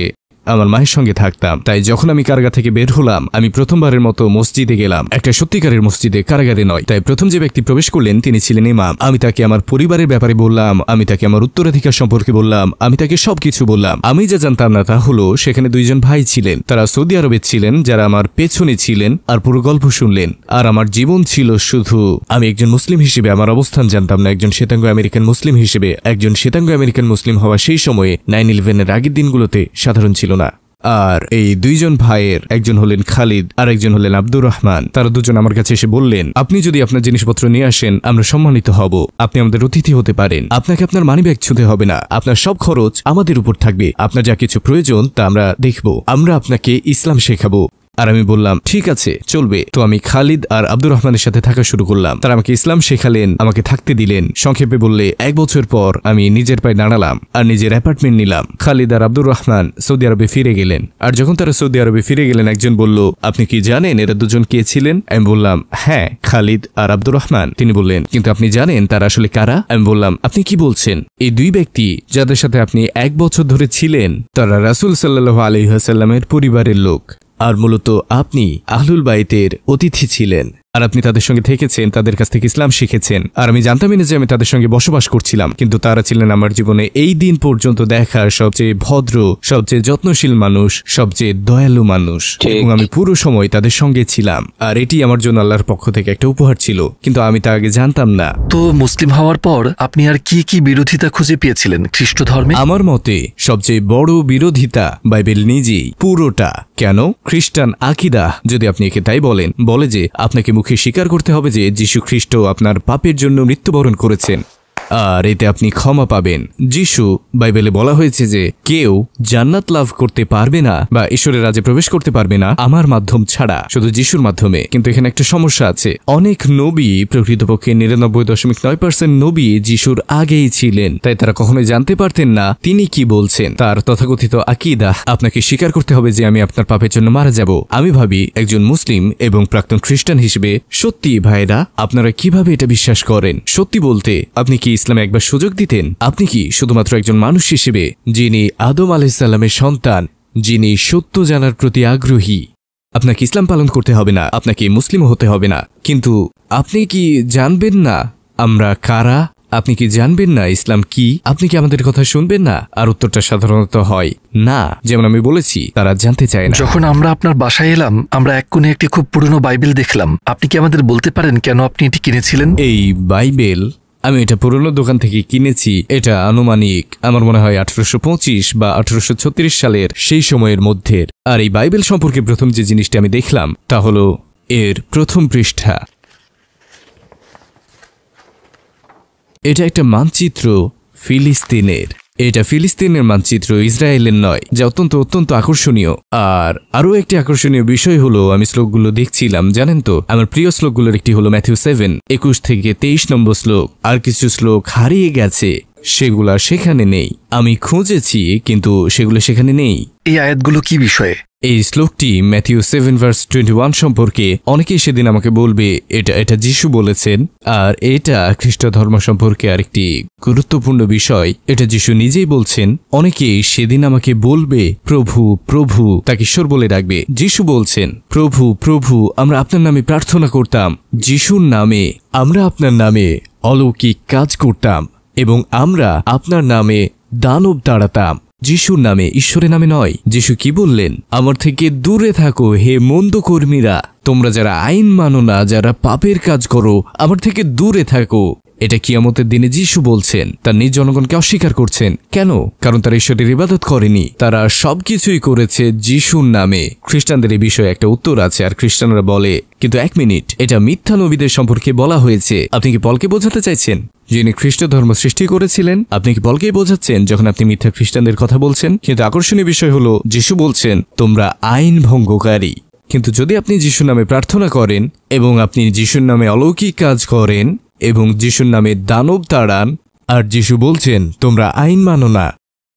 আমার মায়ের সঙ্গে থাকতাম। তাই যখন আমি কারাগার থেকে বের হলাম, আমি প্রথমবারের মতো মসজিদে গেলাম, একটা সত্যিকারের মসজিদে, কারাগারে নয়। তাই প্রথম যে ব্যক্তি প্রবেশ করলেন তিনি ছিলেন ইমাম। আমি তাকে আমার পরিবারের ব্যাপারে বললাম, আমি তাকে আমার উত্তরাধিকার সম্পর্কে বললাম, আমি তাকে সবকিছু বললাম। আমি যা জানতাম না তা হলো সেখানে 2 জন ভাই ছিলেন, তারা সৌদি আরবে ছিলেন, যারা আমার পেছনে ছিলেন আর পুরো গল্প শুনলেন। আর আমার জীবন ছিল শুধু, আমি একজন মুসলিম হিসেবে আমার অবস্থান জানতাম না, একজন শ্বেতাঙ্গ আমেরিকান মুসলিম হিসেবে। একজন শ্বেতাঙ্গ আমেরিকান মুসলিম হওয়া সেই সময়ে 9/11-এর আগের দিনগুলোতে সাধারণ ছিল না। আর এই 2 জন ভাইয়ের একজন হলেন খালিদ আর একজন হলেন আব্দুর রহমান। তারা দুজন আমার কাছে এসে বললেন, আপনি যদি আপনার জিনিসপত্র নিয়ে আসেন আমরা সম্মানিত হব, আপনি আমাদের অতিথি হতে পারেন, আপনাকে আপনার মানিব্যাগ ছুঁতে হবে না, আপনার সব খরচ আমাদের উপর থাকবে, আপনার যা কিছু প্রয়োজন তা আমরা দেখব, আমরা আপনাকে ইসলাম শেখাবো। আর আমি বললাম, ঠিক আছে, চলবে। তো আমি খালিদ আর আব্দুর রহমানের সাথে থাকা শুরু করলাম। তারা আমাকে ইসলাম শেখালেন, আমাকে থাকতে দিলেন। সংক্ষেপে বললে 1 বছর পর আমি নিজের পায়ে দাঁড়ালাম আর নিজের অ্যাপার্টমেন্ট নিলাম। খালিদ আর আব্দুর রহমান সৌদি আরবে ফিরে গেলেন। আর যখন তারা সৌদি আরবে ফিরে গেলেন, একজন বলল, আপনি কি জানেন এরা 2 জন কে ছিলেন? আমি বললাম, হ্যাঁ, খালিদ আর আব্দুর রহমান। তিনি বললেন, কিন্তু আপনি জানেন তারা আসলে কারা? আমি বললাম, আপনি কি বলছেন? এই 2 ব্যক্তি যাদের সাথে আপনি 1 বছর ধরে ছিলেন, তারা রাসূল সাল্লাল্লাহু আলাইহি ওয়াসাল্লামের পরিবারের লোক, আর মূলত আপনি আহলুল বাইতের অতিথি ছিলেন। আর আপনি তাদের সঙ্গে থেকেছেন, তাদের কাছ থেকে ইসলাম শিখেছেন। আর আমি জানতামই না যে আমি তাদের সঙ্গে বসবাস করছিলাম, কিন্তু তারা ছিলেন আমার জীবনে এই দিন পর্যন্ত দেখা সবচেয়ে ভদ্র, সবচেয়ে যত্নশীল মানুষ, সবচেয়ে দয়ালু মানুষ, এবং আমি পুরো সময় তাদের সঙ্গে ছিলাম। আর এটি আমার জন্য আল্লাহর পক্ষ থেকে একটা উপহার ছিল, কিন্তু আমি তা আগে জানতাম না। তো মুসলিম হওয়ার পর আপনি আর কি কি বিরোধিতা খুঁজে পেয়েছিলেন খ্রিস্ট ধর্মে? আমার মতে সবচেয়ে বড় বিরোধিতা বাইবেল নিজেই, পুরোটা। কেন? খ্রিস্টান আকিদা, যদি আপনি একে তাই বলেন, বলে যে আপনাকে মুখে স্বীকার করতে হবে যে যীশু খ্রিস্ট আপনার পাপের জন্য মৃত্যুবরণ করেছেন, আর এতে আপনি ক্ষমা পাবেন। যিশু, বাইবেলে বলা হয়েছে যে কেউ জান্নাত লাভ করতে পারবে না বা ঈশ্বরের রাজ্যে প্রবেশ করতে পারবে না আমার মাধ্যম ছাড়া, শুধু যিশুর মাধ্যমে। কিন্তু এখানে একটা সমস্যা আছে, অনেক নবী, প্রকৃতপক্ষে 99.9% নবী যিশুর আগেই ছিলেন, তাই তারা কখনোই জানতে পারতেন না তিনি কি বলছেন। তার তথাকথিত আকিদা, আপনাকে স্বীকার করতে হবে যে আমি আপনার পাপের জন্য মারা যাব। আমি ভাবি একজন মুসলিম এবং প্রাক্তন খ্রিস্টান হিসেবে, সত্যি ভাইরা আপনারা কিভাবে এটা বিশ্বাস করেন? সত্যি বলতে আপনি কি ইসলামে একবার সুযোগ দিতেন? আপনি কি শুধুমাত্র একজন মানুষ হিসেবে, যিনি আদম আলাইহিস সালামের সন্তান, যিনি সত্য জানার প্রতি আগ্রহী, আপনাকে ইসলাম পালন করতে হবে না, আপনাকে মুসলিম হতে হবে না, কিন্তু আপনি কি জানবেন না আমরা কারা? আপনি কি জানবেন না ইসলাম কি? আপনি কি আমাদের কথা শুনবেন না? আর উত্তরটা সাধারণত হয় না। যেমন আমি বলেছি, তারা জানতে চায় না। যখন আমরা আপনার বাসায় এলাম, আমরা এক কোণে একটি খুব পুরনো বাইবেল দেখলাম। আপনি কি আমাদের বলতে পারেন কেন আপনি এটি কিনেছিলেন? এই বাইবেল আমি এটা পুরনো দোকান থেকে কিনেছি। এটা আনুমানিক আমার মনে হয় 1825 বা 1836 সালের সেই সময়ের মধ্যের। আর এই বাইবেল সম্পর্কে প্রথম যে জিনিসটা আমি দেখলাম তা হলো এর প্রথম পৃষ্ঠা। এটা একটা মানচিত্র ফিলিস্তিনের। এটা ফিলিস্তিনের মানচিত্র, ইসরায়েলের নয়, যা অত্যন্ত অত্যন্ত আকর্ষণীয়। আর আরও একটি আকর্ষণীয় বিষয় হলো, আমি শ্লোকগুলো দেখছিলাম, জানেন তো, আমার প্রিয় শ্লোকগুলোর একটি হলো ম্যাথিউ 7, 21 থেকে 23 নম্বর শ্লোক। আর কিছু শ্লোক হারিয়ে গেছে, সেগুলা সেখানে নেই। আমি খুঁজেছি, কিন্তু সেগুলো সেখানে নেই। এই আয়াতগুলো কি বিষয়ে? এই শ্লোকটি ম্যাথিউ 7:21 সম্পর্কে। অনেকেই সেদিন আমাকে বলবে এটা যিশু বলেছেন, আর এটা খ্রিস্ট ধর্ম সম্পর্কে আরেকটি গুরুত্বপূর্ণ বিষয়, এটা যিশু নিজেই বলছেন। অনেকেই সেদিন আমাকে বলবে প্রভু প্রভু, তাকে ঈশ্বর বলে ডাকবে। যিশু বলছেন, প্রভু প্রভু, আমরা আপনার নামে প্রার্থনা করতাম, যিশুর নামে আমরা আপনার নামে অলৌকিক কাজ করতাম, এবং আমরা আপনার নামে দানব তাড়াতাম। যিশুর নামে, ঈশ্বরের নামে নয়। যিশু কি বললেন? আমার থেকে দূরে থাকো হে মন্দ কর্মীরা, তোমরা যারা আইন মানো না, যারা পাপের কাজ করো, আমার থেকে দূরে থাকো। এটা কিয়ামতের দিনে যিশু বলছেন, তার নিজ জনগণকে অস্বীকার করছেন। কেন? কারণ তারা ঈশ্বরের ইবাদত করেনি, তারা সবকিছুই করেছে যিশুর নামে। খ্রিস্টানদের এই বিষয়ে একটা উত্তর আছে, আর খ্রিস্টানরা বলে, কিন্তু এক মিনিট, এটা মিথ্যা নবীদের সম্পর্কে বলা হয়েছে। আপনি কি পলকে বোঝাতে চাইছেন যিনি খ্রিস্ট ধর্ম সৃষ্টি করেছিলেন? আপনি কি পলকেই বোঝাচ্ছেন যখন আপনি মিথ্যা খ্রিস্টানদের কথা বলছেন? কিন্তু আকর্ষণীয় বিষয় হলো, যিশু বলছেন তোমরা আইন ভঙ্গকারী। কিন্তু যদি আপনি যিশুর নামে প্রার্থনা করেন, এবং আপনি যিশুর নামে অলৌকিক কাজ করেন, এবং যিশুর নামে দানব তাড়ান, আর যিশু বলছেন তোমরা আইন মানো না,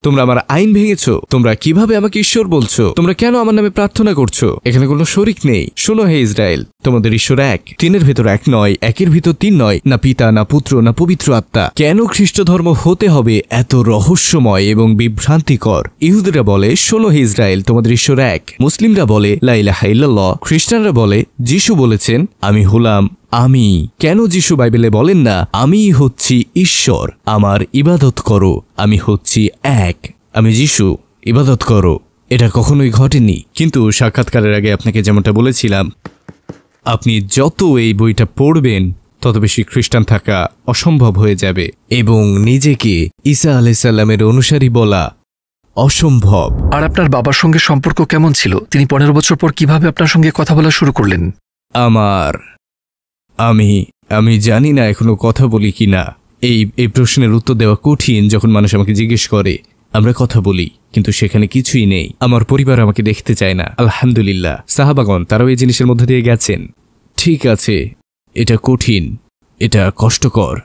তোমরা আমার আইন ভেঙেছ, তোমরা কিভাবে আমাকে ঈশ্বর বলছো? তোমরা কেন আমার নামে প্রার্থনা করছো? এখানে কোনো শরিক নেই। শোনো হে ইসরায়েল, তোমাদের ঈশ্বর এক, তিনের ভেতর এক নয়, একের ভিতর তিন নয়, না পিতা, না পুত্র, না পবিত্র আত্মা। কেন খ্রিস্ট ধর্ম হতে হবে এত রহস্যময় এবং বিভ্রান্তিকর? ইহুদিরা বলে, শোনো হে ইসরায়েল, তোমাদের ঈশ্বর এক। মুসলিমরা বলে লা ইলাহা ইল্লাল্লাহ। খ্রিস্টানরা বলে যিশু বলেছেন আমি হলাম আমি। কেন যিশু বাইবেলে বলেন না আমি হচ্ছি ঈশ্বর, আমার ইবাদত করো, আমি হচ্ছি এক, আমি যিশু, ইবাদত করো? এটা কখনোই ঘটেনি। কিন্তু সাক্ষাৎকারের আগে আপনাকে যেমনটা বলেছিলাম, আপনি যত এই বইটা পড়বেন তত বেশি খ্রিস্টান থাকা অসম্ভব হয়ে যাবে, এবং নিজেকে ঈসা আলাইহিস সালামের অনুসারী বলা অসম্ভব। আর আপনার বাবার সঙ্গে সম্পর্ক কেমন ছিল? তিনি 15 বছর পর কিভাবে আপনার সঙ্গে কথা বলা শুরু করলেন? আমি জানি না এখনো কথা বলি কিনা। এই প্রশ্নের উত্তর দেওয়া কঠিন যখন মানুষ আমাকে জিজ্ঞেস করে। আমরা কথা বলি, কিন্তু সেখানে কিছুই নেই। আমার পরিবার আমাকে দেখতে চায় না। আলহামদুলিল্লাহ, সাহাবাগণ তারাও এই জিনিসের মধ্যে দিয়ে গেছেন। ঠিক আছে, এটা কঠিন, এটা কষ্টকর,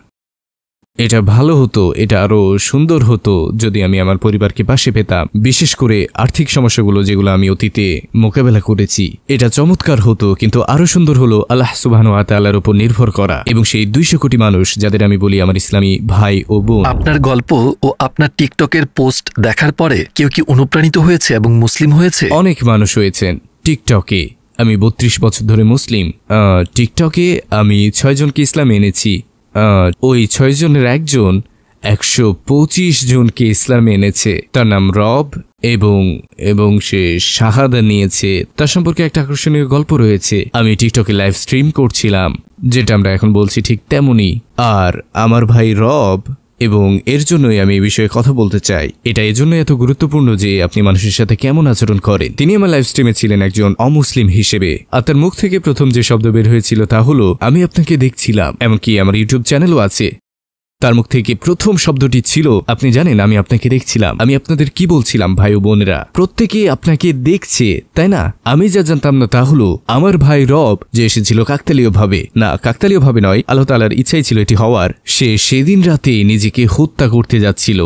এটা ভালো হতো, এটা আরো সুন্দর হতো যদি আমি আমার পরিবারকে পাশে পেতাম, বিশেষ করে আর্থিক সমস্যাগুলো যেগুলো আমি অতীতে মোকাবেলা করেছি। এটা চমৎকার হতো, কিন্তু আরো সুন্দর হলো আল্লাহ সুবহানাহু ওয়া তাআলার উপর নির্ভর করা, এবং সেই 200 কোটি মানুষ যাদের আমি বলি আমার ইসলামী ভাই ও বোন। আপনার গল্প ও আপনার টিকটকের পোস্ট দেখার পরে কেউ কি অনুপ্রাণিত হয়েছে এবং মুসলিম হয়েছে? অনেক মানুষ হয়েছেন টিকটকে। আমি 32 বছর ধরে মুসলিম। টিকটকে আমি 6 জনকে ইসলামে এনেছি। ওই 6 জনের একজন 125 জনকে ইসলামে এনেছে। তার নাম রব এবং সে শাহাদা নিয়েছে। তার সম্পর্কে একটা আকর্ষণীয় গল্প রয়েছে। আমি টিকটকে লাইভ স্ট্রিম করছিলাম, যেটা আমরা এখন বলছি ঠিক তেমনই। আর আমার ভাই রব, এবং এর জন্যই আমি এই বিষয়ে কথা বলতে চাই। এটা এজন্য এত গুরুত্বপূর্ণ যে আপনি মানুষের সাথে কেমন আচরণ করেন। তিনি আমার লাইভ স্ট্রিমে ছিলেন একজন অমুসলিম হিসেবে, আর তার মুখ থেকে প্রথম যে শব্দ বের হয়েছিল তা হলো আমি আপনাকে দেখছিলাম। এমনকি আমার ইউটিউব চ্যানেলও আছে। তার মুখ থেকে প্রথম শব্দটি ছিল, আপনি জানেন আমি আপনাকে দেখছিলাম। আমি আপনাদের কি বলছিলাম ভাই ও বোনেরা, প্রত্যেকে আপনাকে দেখছে, তাই না? আমি যা জানতাম না তা হলো আমার ভাই রব যে এসেছিল কাকতালীয় ভাবে নয়, আল্লাহ তাআলার ইচ্ছাই ছিল এটি হওয়ার। সে সেদিন রাতে নিজেকে হত্যা করতে যাচ্ছিল।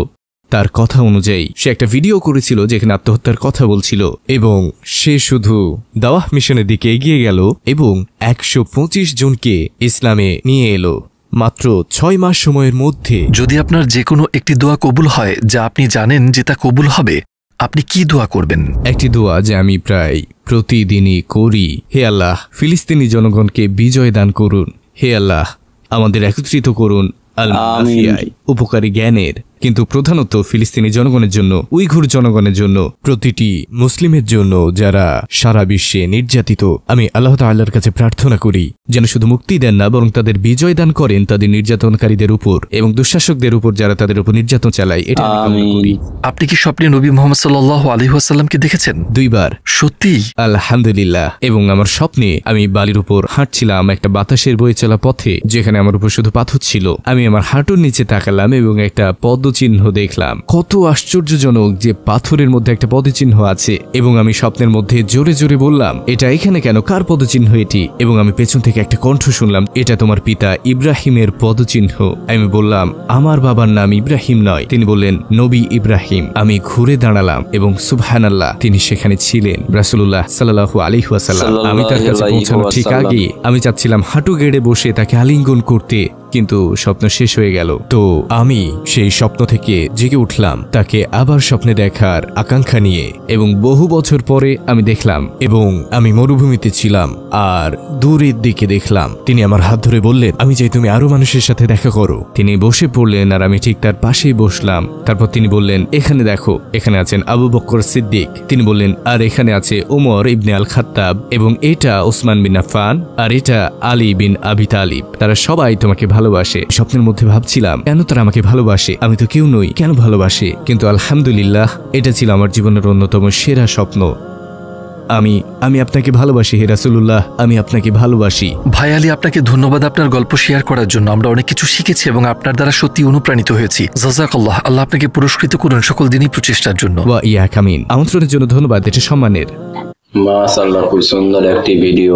তার কথা অনুযায়ী সে একটা ভিডিও করেছিল যেখানে আত্মহত্যার কথা বলছিল, এবং সে শুধু দাওয়াহ মিশনের দিকে এগিয়ে গেল এবং 125 জনকে ইসলামে নিয়ে এলো মাত্র 6 মাস সময়ের মধ্যে। যদি আপনার যে কোনো একটি দোয়া কবুল হয়, যা আপনি জানেন যে তা কবুল হবে, আপনি কি দোয়া করবেন? একটি দোয়া যে আমি প্রায় প্রতিদিনই করি, হে আল্লাহ ফিলিস্তিনি জনগণকে বিজয় দান করুন। হে আল্লাহ আমাদের একত্রিত করুন আল-মাফিয়ায় উপকারী জ্ঞানের, কিন্তু প্রধানত ফিলিস্তিনি জনগণের জন্য, উইঘুর জনগণের জন্য, প্রতিটি মুসলিমের জন্য যারা সারা বিশ্বে নির্যাতিত। আমি আল্লাহ তাআলার কাছে প্রার্থনা করি যেন শুধু মুক্তি দেন না, বরং তাদের বিজয় দান করেন তাদের নির্যাতনকারীদের উপর এবং দুঃশাসকদের উপর যারা তাদের উপর নির্যাতন চালায়। এটা আমি কামনা করি। আপনি কি স্বপ্নে নবী মুহাম্মদ সাল্লাল্লাহু আলাইহি ওয়াসাল্লামকে দেখেছেন? 2 বার। সত্যি? আলহামদুলিল্লাহ। এবং আমার স্বপ্নে আমি বালির উপর হাঁটছিলাম একটা বাতাসের বয়ে চলা পথে, যেখানে আমার উপর শুধু পাথর ছিল। আমি আমার হাঁটুর নিচে তাকালাম এবং একটা পদচিহ্ন দেখলাম। কত আশ্চর্যজনক যে পাথরের মধ্যে একটা পদচিহ্ন আছে। এবং আমি স্বপ্নের মধ্যে জোরে জোরে বললাম, এটা এখানে কেন? কার পদচিহ্ন এটি? এবং আমি পেছন থেকে একটা কণ্ঠ শুনলাম, এটা তোমার পিতা ইব্রাহিমের পদচিহ্ন। আমি বললাম, আমার বাবার নাম ইব্রাহিম নয়। তিনি বললেন, নবী ইব্রাহিম। আমি ঘুরে দাঁড়ালাম এবং সুবহানাল্লাহ, তিনি সেখানে ছিলেন, রাসূলুল্লাহ সাল্লাল্লাহু আলাইহি ওয়াসাল্লাম। আমি তার কাছে পৌঁছানোর ঠিক আগে আমি চাচ্ছিলাম হাঁটু গেড়ে বসে তাকে আলিঙ্গন করতে, কিন্তু স্বপ্ন শেষ হয়ে গেল। তো আমি সেই স্বপ্ন থেকে জেগে উঠলাম তাকে আবার স্বপ্নে দেখার আকাঙ্ক্ষা নিয়ে, এবং বহু বছর পরে আমি দেখলাম, এবং আমি মরুভূমিতে ছিলাম আর দূরের দিকে দেখলাম তিনি আমার হাত ধরে বললেন, আমি চাই তুমি আরো মানুষের সাথে দেখা করো। তিনি বসে পড়লেন আর আমি ঠিক তার পাশেই বসলাম। তারপর তিনি বললেন, এখানে দেখো, এখানে আছেন আবু বকর সিদ্দিক। তিনি বললেন, আর এখানে আছে ওমর ইবনে আল খাত্তাব, এবং এটা ওসমান বিন আফফান, আর এটা আলী বিন আবি তালিব। তারা সবাই তোমাকে ভালোবাসে। স্বপ্নের মধ্যে ভাবছিলাম, কেন তারা আমাকে ভালোবাসে? আমি তো কেউ নই, কেন ভালোবাসে? কিন্তু আলহামদুলিল্লাহ, এটা ছিল আমার জীবনের অন্যতম সেরা স্বপ্ন। আমি আপনাকে ভালোবাসি হে রাসূলুল্লাহ, আমি আপনাকে ভালোবাসি। ভাই আলী, আপনাকে ধন্যবাদ আপনার গল্প শেয়ার করার জন্য। আমরা অনেক কিছু শিখেছি এবং আপনার দ্বারা সত্যি অনুপ্রাণিত হয়েছি। জাযাকাল্লাহ, আল্লাহ আপনাকে পুরস্কৃত করুন সকল দিনই প্রচেষ্টার জন্য। ওয়া ইয়াক আমিন। আমন্ত্রণের জন্য ধন্যবাদ, এটা সম্মানের। মাশাআল্লাহ, খুব সুন্দর একটি ভিডিও।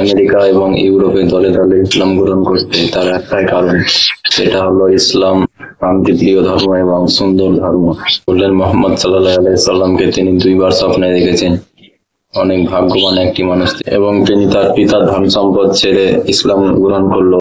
আমেরিকা এবং ইউরোপে দলে দলে ইসলাম গ্রহণ করতে তার একটাই কারণ, সেটা হলো ইসলাম শান্তিপ্রিয় ধর্ম এবং সুন্দর ধর্ম। বললেন মুহাম্মদ সাল্লাল্লাহু আলাইহি সাল্লামকে তিনি 2 বার স্বপ্নে দেখেছেন। অনেক ভাগ্যবান একটি মানুষ, এবং তিনি তার পিতার ধন সম্পদ ছেড়ে ইসলাম গ্রহণ করলো।